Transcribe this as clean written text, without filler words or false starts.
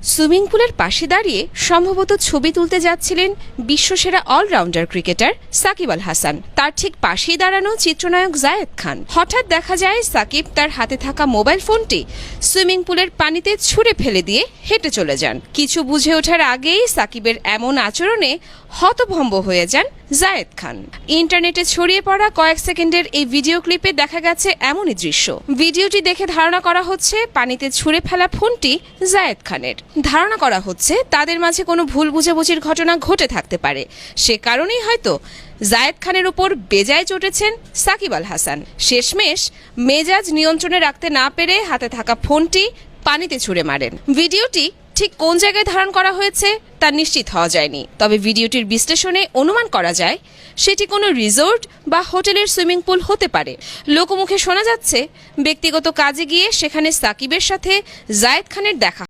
Swimming পুলের পাশে দাঁড়িয়ে সম্ভবত ছবি তুলতে যাচ্ছিলেন বিশ্বসেরা অলরাউন্ডার ক্রিকেটার সাকিব আল হাসান। তার ঠিক পাশেই দাঁড়ানো চিত্রনায়ক জায়েদ খান। হঠাৎ দেখা যায় সাকিব তার হাতে থাকা মোবাইল ফোনটি সুইমিং পুলের পানিতে ছুঁড়ে ফেলে দিয়ে হেঁটে চলে যান। কিছু বুঝে ওঠার আগেই সাকিবের এমন আচরণে হতভম্ব হয়ে যান জায়েদ খান। ইন্টারনেটে ছড়িয়ে পড়া কয়েক সেকেন্ডের এই ভিডিও ক্লিপে দেখা গেছে এমনই দৃশ্য। ভিডিওটি দেখে ধারণা করা হচ্ছে পানিতে ছুঁড়ে ফেলা ফোনটি জায়েদ খানের। ধারণা করা হচ্ছে তাদের মাঝে কোনো ভুল বুঝাবুঝির ঘটনা ঘটে থাকতে পারে, সে কারণেই হয়তো জায়েদ খানের উপর বেজায় চটেছেন সাকিব আল হাসান। শেষমেশ মেজাজ নিয়ন্ত্রণে রাখতে না পেরে হাতে থাকা ফোনটি পানিতে ছুঁড়ে মারেন। ভিডিওটি ঠিক কোন জায়গায় ধারণ করা হয়েছে তা নিশ্চিত হওয়া যায়নি, তবে ভিডিওটির বিশ্লেষণে অনুমান করা যায় সেটি কোনো রিসোর্ট বা হোটেলের সুইমিং পুল হতে পারে। লোকমুখে শোনা যাচ্ছে ব্যক্তিগত কাজে গিয়ে সেখানে সাকিবের সাথে জায়েদ খানের দেখা